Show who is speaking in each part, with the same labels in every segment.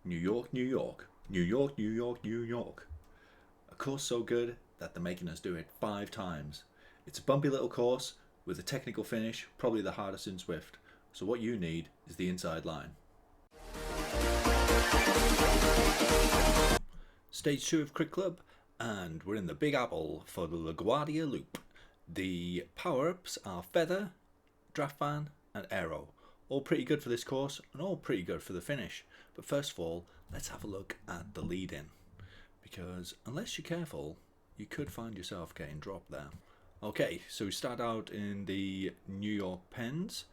Speaker 1: New York, New York, New York, New York, New York. A course so good that they're making us do it 5 times. It's a bumpy little course with a technical finish, probably the hardest in Zwift. So what you need is the inside line. Stage 2 of Crick Club, and we're in the Big Apple for the LaGuardia Loop. The power-ups are Feather, Draft Van and Aero. All pretty good for this course and all pretty good for the finish. But first of all, let's have a look at the lead-in, because unless you're careful, you could find yourself getting dropped there. Okay, so we start out in the New York Pens,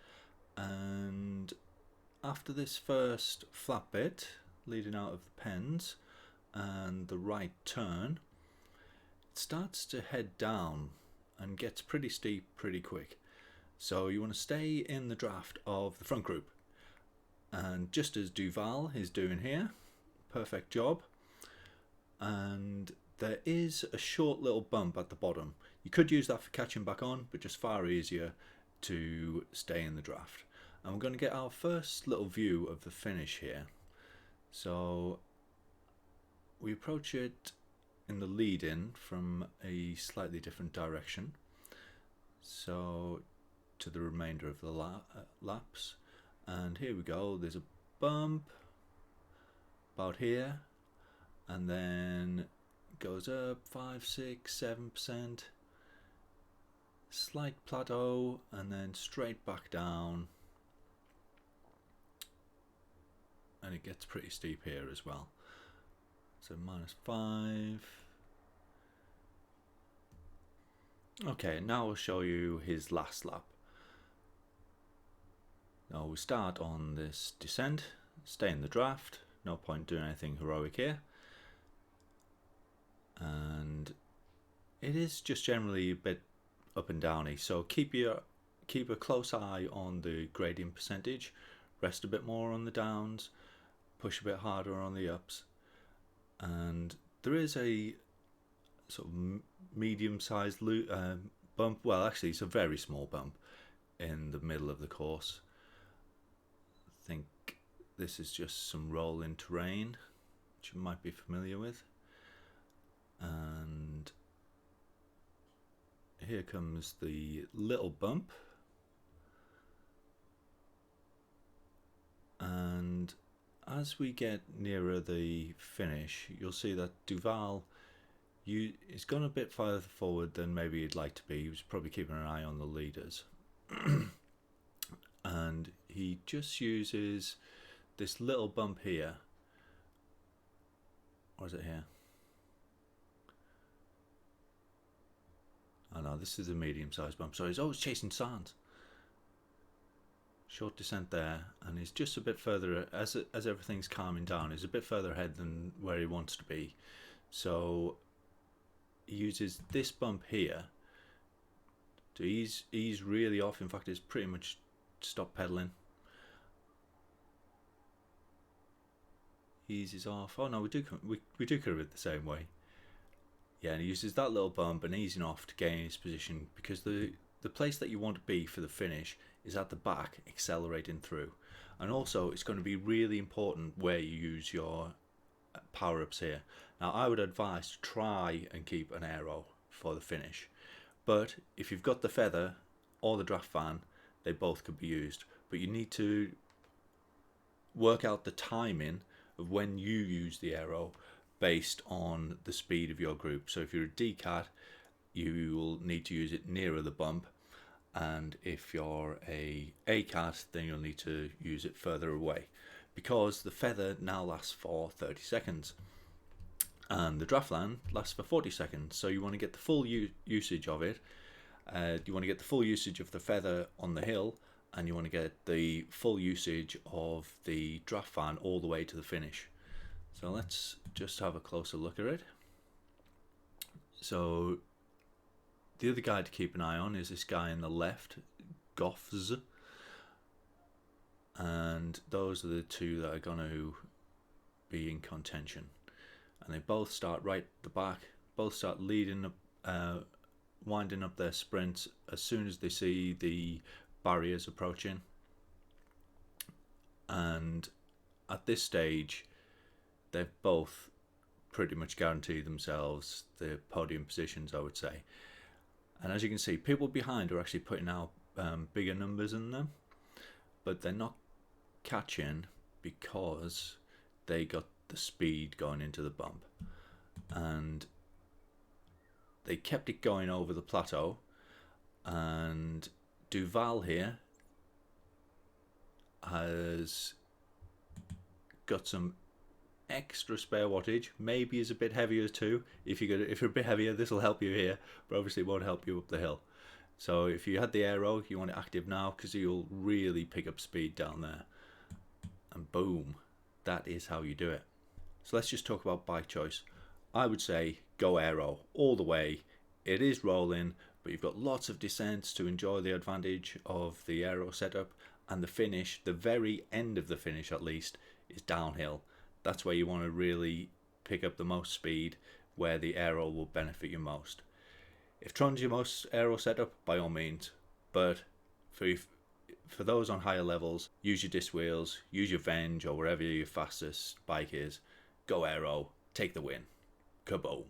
Speaker 1: and after this first flat bit leading out of the Pens and the right turn, it starts to head down and gets pretty steep pretty quick. So you want to stay in the draft of the front group, and just as Duval is doing here, perfect job. And there is a short little bump at the bottom. You could use that for catching back on, but just far easier to stay in the draft. And we're going to get our first little view of the finish here. So we approach it in the lead-in from a slightly different direction, so to the remainder of the laps. And here we go, there's a bump about here, and then goes up 5, 6, 7%, slight plateau, and then straight back down, and it gets pretty steep here as well. So -5. Okay, now I'll show you his last lap. Now we start on this descent, stay in the draft, no point doing anything heroic here. And it is just generally a bit up and downy, so keep a close eye on the gradient percentage, rest a bit more on the downs, push a bit harder on the ups. And there is a sort of medium-sized bump. Well, actually, it's a very small bump in the middle of the course. I think this is just some rolling terrain, which you might be familiar with. And here comes the little bump. And as we get nearer the finish, you'll see that Duval is gone a bit further forward than maybe he'd like to be. He was probably keeping an eye on the leaders. And he just uses this little bump here. Or is it here? Oh no, this is a medium-sized bump. So he's always chasing Sands. Short descent there, and he's just a bit further, as everything's calming down, he's a bit further ahead than where he wants to be. So he uses this bump here to ease really off. In fact, he's pretty much stopped pedaling. Eases off. Oh no, we do cover it the same way. Yeah, and he uses that little bump and easing off to gain his position, because the place that you want to be for the finish is at the back, accelerating through. And also, it's going to be really important where you use your power-ups here. Now, I would advise to try and keep an aero for the finish. But if you've got the Feather or the Draft Van, they both could be used. But you need to work out the timing of when you use the aero based on the speed of your group. So if you're a D-cat, you will need to use it nearer the bump, and if you're a A-cat, then you'll need to use it further away, because the Feather now lasts for 30 seconds and the Draft Van lasts for 40 seconds. So you want to get the full usage of it. You want to get the full usage of the Feather on the hill, and you want to get the full usage of the Draft Van all the way to the finish. So let's just have a closer look at it. So the other guy to keep an eye on is this guy on the left, Goffs. And those are the two that are going to be in contention. And they both start right at the back, both start leading up, winding up their sprints as soon as they see the barriers approaching. And at this stage, they've both pretty much guaranteed themselves the podium positions, I would say. And as you can see, people behind are actually putting out bigger numbers than them, but they're not catching because they got the speed going into the bump, and they kept it going over the plateau. And Duval here has got some extra spare wattage, maybe is a bit heavier too. If you're a bit heavier, this will help you here, but obviously it won't help you up the hill. So if you had the aero, you want it active now, because you'll really pick up speed down there. And boom, that is how you do it. So let's just talk about bike choice. I would say go aero all the way. It is rolling, but you've got lots of descents to enjoy the advantage of the aero setup, and the finish, the very end of the finish at least, is downhill. That's where you want to really pick up the most speed, where the aero will benefit you most. If Tron's your most aero setup, by all means, but for those on higher levels, use your disc wheels, use your Venge, or wherever your fastest bike is. Go aero, take the win. Kaboom.